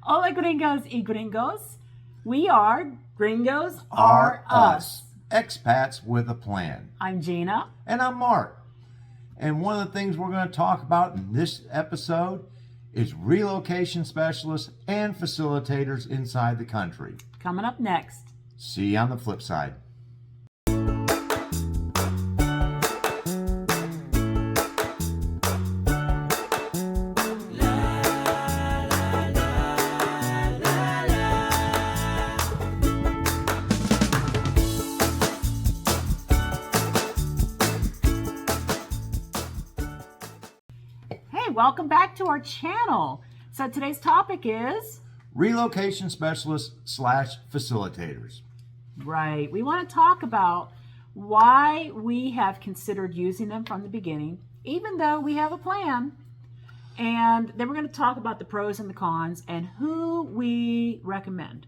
Hola gringos y gringos. We are Gringos Are us. Expats with a plan. I'm Gina. And I'm Mark. And one of the things we're going to talk about in this episode is relocation specialists and facilitators inside the country. Coming up next. See you on the flip side. Hey, welcome back to our channel. So today's topic is... Relocation specialists / facilitators. Right. We want to talk about why we have considered using them from the beginning, even though we have a plan. And then we're going to talk about the pros and the cons and who we recommend.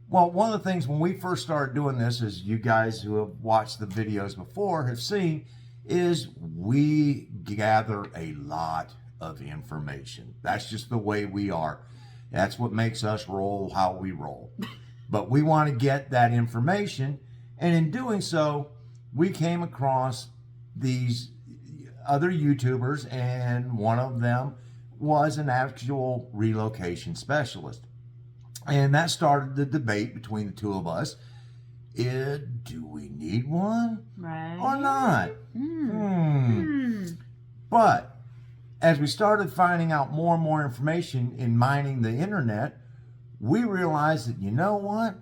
Well, one of the things when we first started doing this, as you guys who have watched the videos before have seen, is we gather a lot of information. That's just the way we are. That's what makes us roll how we roll. But we want to get that information, and in doing so, we came across these other YouTubers, and one of them was an actual relocation specialist. And that started the debate between the two of us. Do we need one Right. or not? But as we started finding out more and more information in mining the internet, we realized that, you know what?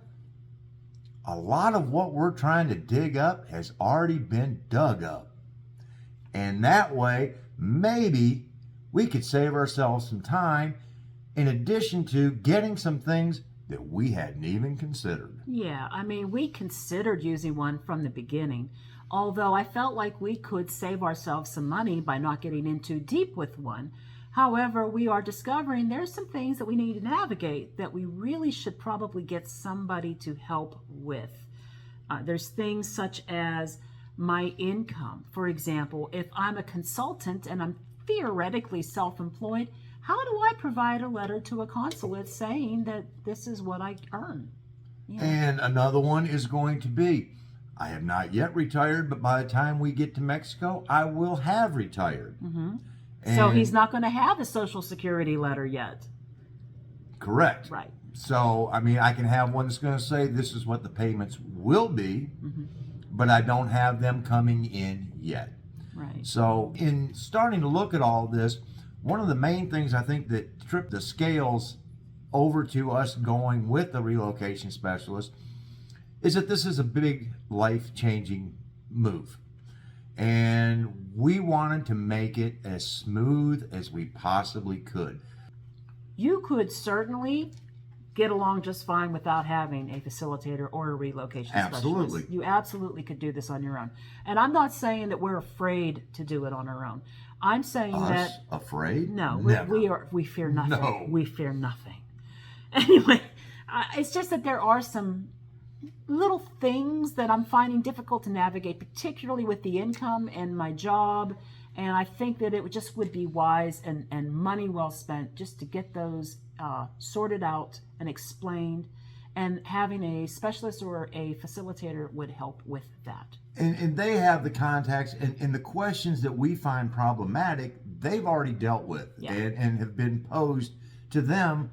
A lot of what we're trying to dig up has already been dug up. And that way, maybe we could save ourselves some time in addition to getting some things that we hadn't even considered. Yeah, I mean, we considered using one from the beginning, although I felt like we could save ourselves some money by not getting in too deep with one. However, we are discovering there's some things that we need to navigate that we really should probably get somebody to help with. There's things such as my income. For example, if I'm a consultant and I'm theoretically self-employed, how do I provide a letter to a consulate saying that this is what I earn? Yeah. And another one is going to be, I have not yet retired, but by the time we get to Mexico, I will have retired. So he's not going to have a Social Security letter yet. Correct. Right. So, I mean, I can have one that's going to say this is what the payments will be, but I don't have them coming in yet. Right. So, in starting to look at all this, one of the main things I think that tripped the scales over to us going with the relocation specialist is that this is a big life-changing move. And we wanted to make it as smooth as we possibly could. You could certainly get along just fine without having a facilitator or a relocation Absolutely. specialist. You absolutely could do this on your own. And I'm not saying that we're afraid to do it on our own. I'm saying Us that... afraid? No, Never. we fear nothing. No. We fear nothing. Anyway, it's just that there are some little things that I'm finding difficult to navigate, particularly with the income and my job. And I think that it just would be wise and money well spent just to get those sorted out and explained. And having a specialist or a facilitator would help with that. And they have the contacts and the questions that we find problematic, they've already dealt with and have been posed to them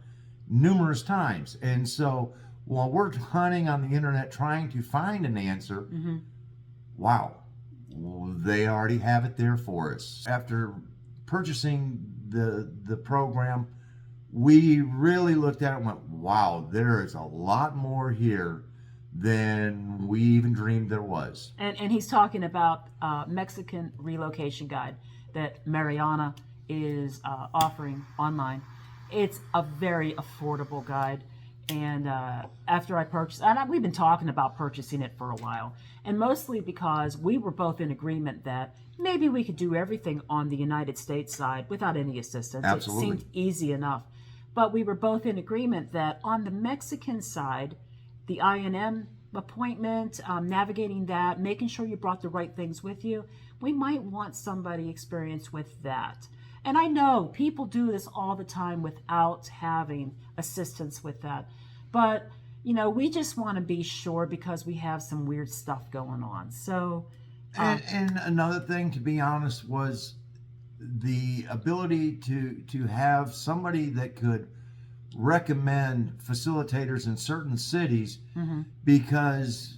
numerous times. And so while we're hunting on the internet trying to find an answer, wow, they already have it there for us. After purchasing the program, we really looked at it and went, wow, there is a lot more here than we even dreamed there was. And he's talking about Mexican relocation guide that Mariana is offering online. It's a very affordable guide. And after I purchased, and we've been talking about purchasing it for a while, and mostly because we were both in agreement that maybe we could do everything on the United States side without any assistance. Absolutely. It seemed easy enough. But we were both in agreement that on the Mexican side, the INM appointment, navigating that, making sure you brought the right things with you, we might want somebody experienced with that. And I know people do this all the time without having assistance with that. But, we just want to be sure because we have some weird stuff going on. So, and another thing, to be honest, was the ability to have somebody that could recommend facilitators in certain cities, because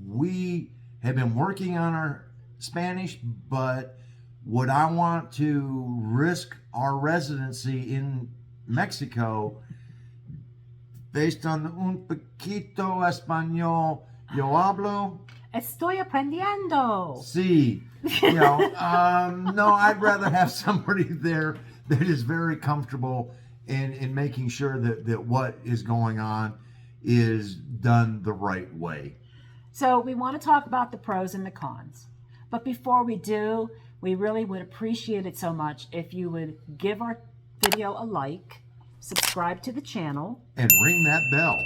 we have been working on our Spanish, but would I want to risk our residency in Mexico based on un poquito español yo hablo? Estoy aprendiendo. Sí. No, I'd rather have somebody there that is very comfortable in making sure that what is going on is done the right way. So we want to talk about the pros and the cons. But before we do, we really would appreciate it so much if you would give our video a like, subscribe to the channel, and ring that bell.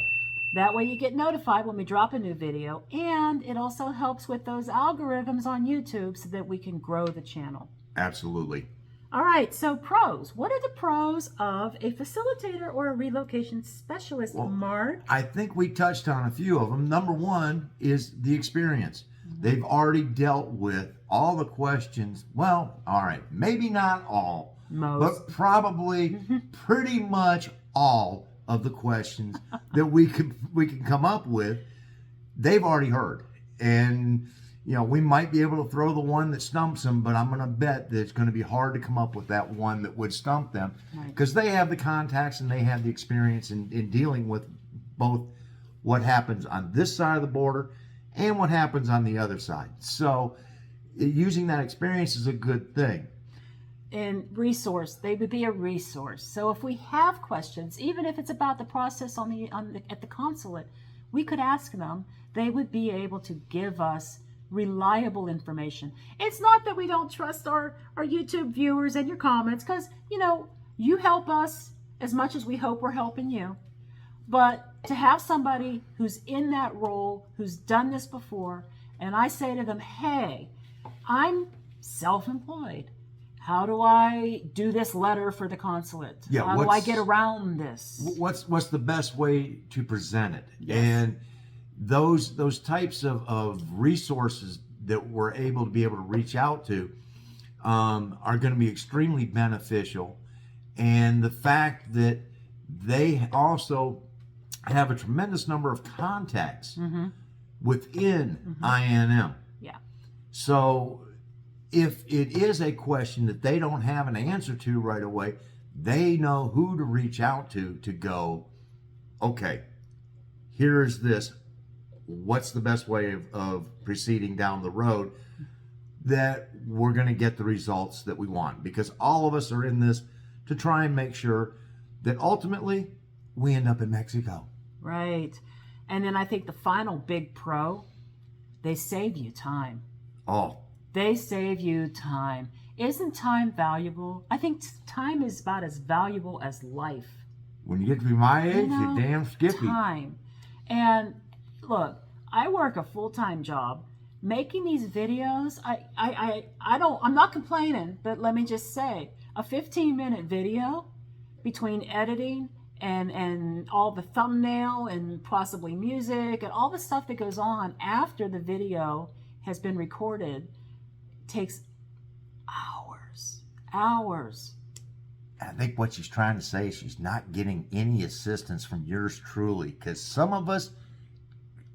That way you get notified when we drop a new video, and it also helps with those algorithms on YouTube so that we can grow the channel. Absolutely. All right, so pros. What are the pros of a facilitator or a relocation specialist, Mark? I think we touched on a few of them. Number one is the experience. They've already dealt with all the questions. Well, all right, maybe not all, but probably pretty much all of the questions that we can come up with. They've already heard, and we might be able to throw the one that stumps them, but I'm going to bet that it's going to be hard to come up with that one that would stump them, because they have the contacts and they have the experience in dealing with both what happens on this side of the border and what happens on the other side. So using that experience is a good thing. And they would be a resource. So if we have questions, even if it's about the process at the consulate, we could ask them. They would be able to give us reliable information. It's not that we don't trust our YouTube viewers and your comments, because you help us as much as we hope we're helping you. But to have somebody who's in that role, who's done this before, and I say to them, hey, I'm self-employed. How do I do this letter for the consulate? Yeah, how do I get around this? What's the best way to present it? Yes. And those types of resources that we're able to reach out to are going to be extremely beneficial. And the fact that they also have a tremendous number of contacts within INM. Yeah. So if it is a question that they don't have an answer to right away, they know who to reach out to go, okay, here's this. What's the best way of proceeding down the road that we're going to get the results that we want? Because all of us are in this to try and make sure that ultimately we end up in Mexico. Right. And then I think the final big pro, they save you time. Oh. They save you time. Isn't time valuable? I think time is about as valuable as life. When you get to be my age, you're damn skippy. Time. And look, I work a full-time job. Making these videos, I'm not complaining, but let me just say, a 15-minute video between editing and all the thumbnail and possibly music and all the stuff that goes on after the video has been recorded takes hours. I think what she's trying to say is she's not getting any assistance from yours truly, because some of us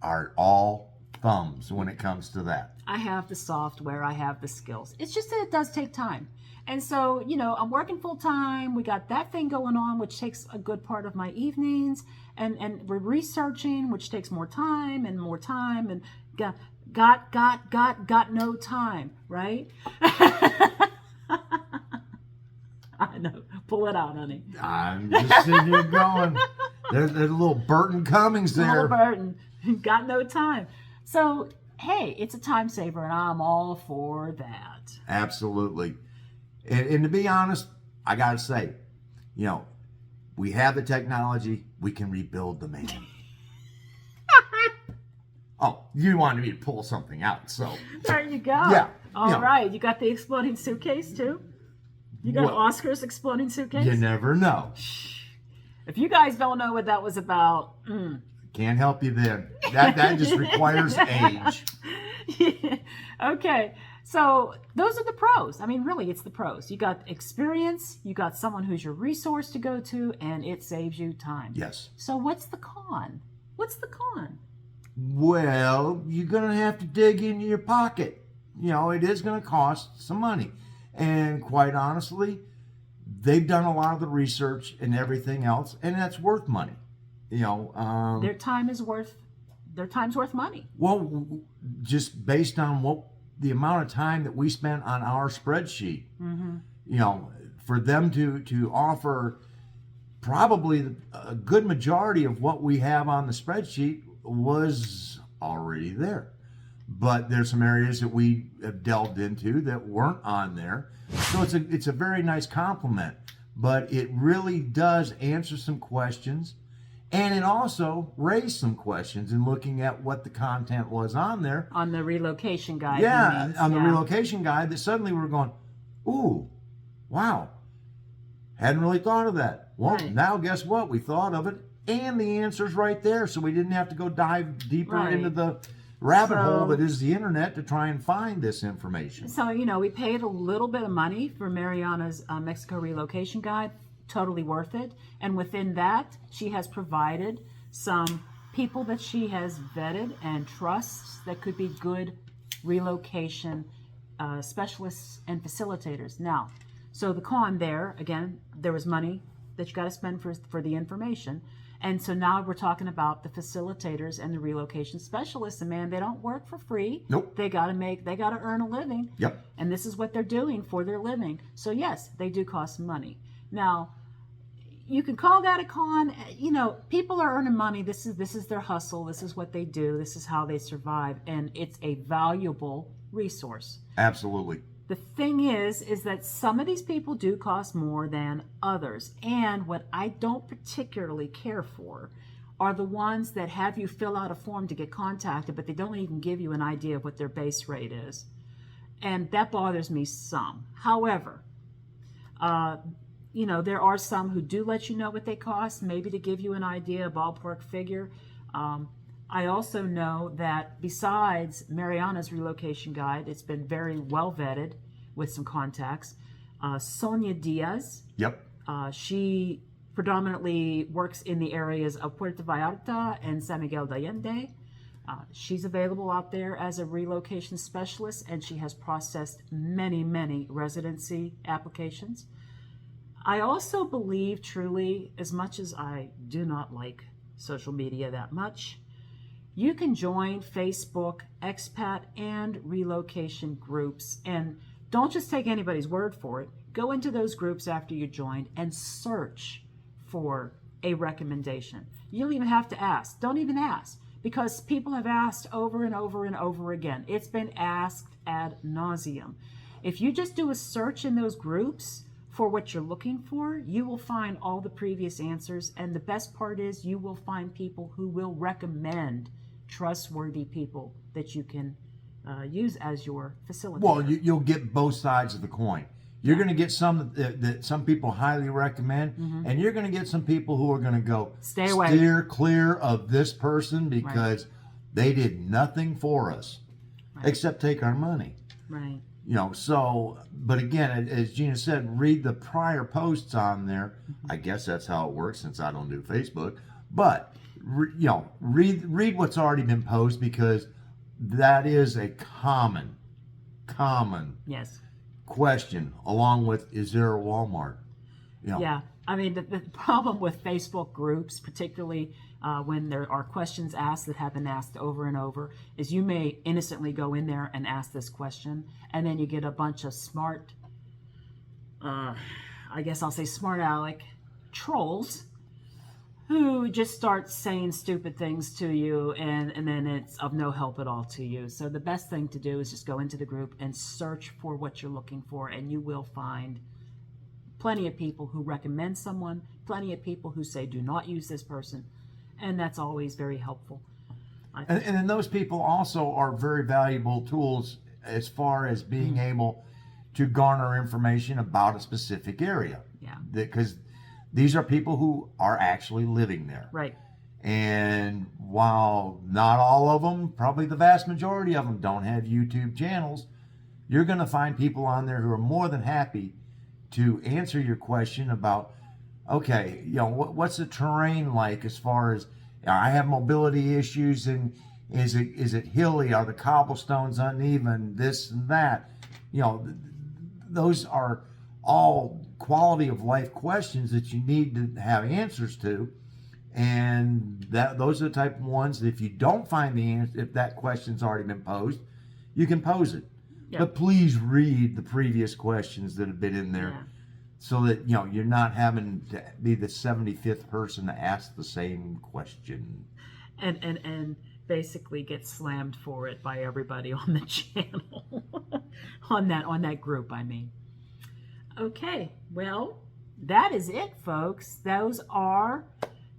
are all thumbs when it comes to that. I have the software, I have the skills. It's just that it does take time. And so, I'm working full time. We got that thing going on, which takes a good part of my evenings. And we're researching, which takes more time and got no time, right? I know. Pull it out, honey. I'm just sitting here going, there's a little Burton Cummings there. Little Burton. Got no time. So, hey, it's a time saver, and I'm all for that. Absolutely. And to be honest, I got to say, we have the technology. We can rebuild the man. Oh, you wanted me to pull something out, so. There you go. Yeah. All right. You got the exploding suitcase, too? You got Well, Oscar's exploding suitcase? you never know. If you guys don't know what that was about, Can't help you then. That just requires age. yeah. Okay, so those are the pros. I mean, really, it's the pros. You got experience, you got someone who's your resource to go to, and it saves you time. Yes. So what's the con? What's the con? Well, you're going to have to dig into your pocket. You know, it is going to cost some money. And quite honestly, they've done a lot of the research and everything else, and that's worth money. You know, Their time's worth money. well, just based on what the amount of time that we spent on our spreadsheet, you know, for them to offer probably a good majority of what we have on the spreadsheet was already there. But there's some areas that we have delved into that weren't on there. So it's a very nice compliment, but it really does answer some questions. And it also raised some questions in looking at what the content was on there. On the relocation guide. Yeah, means, on the relocation guide, that suddenly we're going, ooh, wow, hadn't really thought of that. Well, Right. now guess what? We thought of it, and the answer's right there, so we didn't have to go dive deeper Right. into the rabbit So- hole that is the internet to try and find this information. So, you know, we paid a little bit of money for Mariana's Mexico relocation guide. Totally worth it. And within that, she has provided some people that she has vetted and trusts that could be good relocation specialists and facilitators. Now, so the con there, again, there was money that you got to spend for the information. And so now we're talking about the facilitators and the relocation specialists. And man, they don't work for free. Nope. They got to earn a living. Yep. And this is what they're doing for their living. So yes, they do cost money. Now, you can call that a con. You know, people are earning money. This is their hustle. This is what they do. This is how they survive. And it's a valuable resource. Absolutely. The thing is that some of these people do cost more than others. And what I don't particularly care for are the ones that have you fill out a form to get contacted, but they don't even give you an idea of what their base rate is. And that bothers me some. However, you know, there are some who do let you know what they cost, maybe to give you an idea, a ballpark figure. I also know that besides Mariana's relocation guide, it's been very well vetted with some contacts. Sonia Diaz, Yep. she predominantly works in the areas of Puerto Vallarta and San Miguel de Allende. She's available out there as a relocation specialist, and she has processed many, many residency applications. I also believe truly, as much as I do not like social media that much, you can join Facebook, expat, and relocation groups. And don't just take anybody's word for it. Go into those groups after you join and search for a recommendation. You don't even have to ask. Don't even ask, because people have asked over and over and over again. It's been asked ad nauseum. If you just do a search in those groups for what you're looking for, you will find all the previous answers. And the best part is you will find people who will recommend trustworthy people that you can use as your facilitator. Well, you'll get both sides of the coin. You're going to get some that some people highly recommend, and you're going to get some people who are going to go Stay away. steer clear of this person because they did nothing for us except take our money. Right. You know, so, but again, as Gina said, read the prior posts on there. I guess that's how it works since I don't do Facebook. But, you know, read what's already been posted, because that is a common Yes. question, along with, is there a Walmart? You know, Yeah. I mean, the problem with Facebook groups, particularly when there are questions asked that have been asked over and over, is you may innocently go in there and ask this question, and then you get a bunch of smart, I guess I'll say smart aleck trolls who just start saying stupid things to you, and then it's of no help at all to you. So the best thing to do is just go into the group and search for what you're looking for, and you will find plenty of people who recommend someone, plenty of people who say do not use this person, and that's always very helpful. and then those people also are very valuable tools as far as being able to garner information about a specific area. Yeah. Because these are people who are actually living there. Right. And while not all of them, probably the vast majority of them don't have YouTube channels, you're going to find people on there who are more than happy to answer your question about, okay, what's the terrain like as far as, I have mobility issues, and is it hilly? Are the cobblestones uneven? This and that. Those are all quality of life questions that you need to have answers to. And those are the type of ones that if you don't find the answer, if that question's already been posed, you can pose it. Yep. But please read the previous questions that have been in there, so that you're not having to be the 75th person to ask the same question. And basically get slammed for it by everybody on the channel. on that group, I mean. Okay, well, that is it, folks. Those are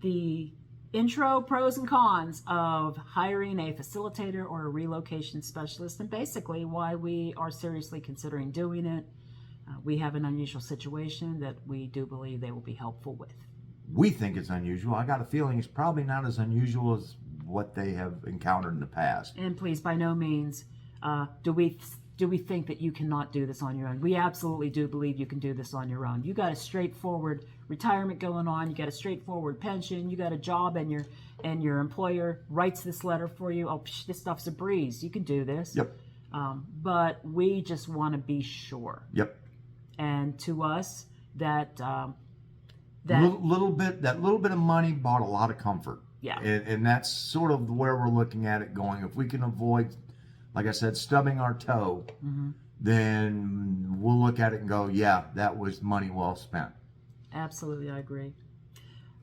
the intro pros and cons of hiring a facilitator or a relocation specialist, and basically why we are seriously considering doing it. We have an unusual situation that we do believe they will be helpful with. We think it's unusual. I got a feeling it's probably not as unusual as what they have encountered in the past. And please, by no means do we think that you cannot do this on your own. We absolutely do believe you can do this on your own. You got a straightforward retirement going on. You got a straightforward pension. You got a job, and your employer writes this letter for you. Oh, this stuff's a breeze. You can do this. Yep. But we just want to be sure. Yep. And to us, that little bit of money bought a lot of comfort. Yeah. And that's sort of where we're looking at it going. If we can avoid, like I said, stubbing our toe, then we'll look at it and go, yeah, that was money well spent. Absolutely, I agree.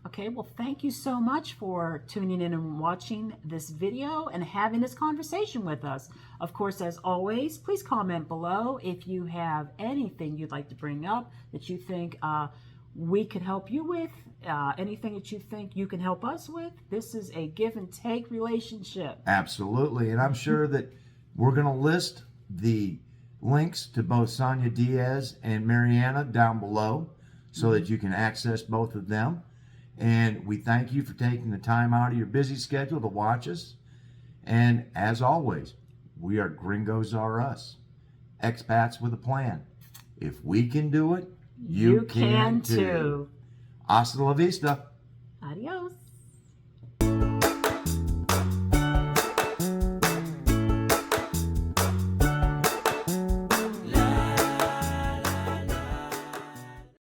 Okay, well, thank you so much for tuning in and watching this video and having this conversation with us. Of course, as always, please comment below if you have anything you'd like to bring up that you think we could help you with, anything that you think you can help us with. This is a give and take relationship. Absolutely, and I'm sure that we're going to list the links to both Sonia Diaz and Mariana down below so that you can access both of them. And we thank you for taking the time out of your busy schedule to watch us. And as always, we are Gringos Are Us, expats with a plan. If we can do it, you can too. Hasta la vista.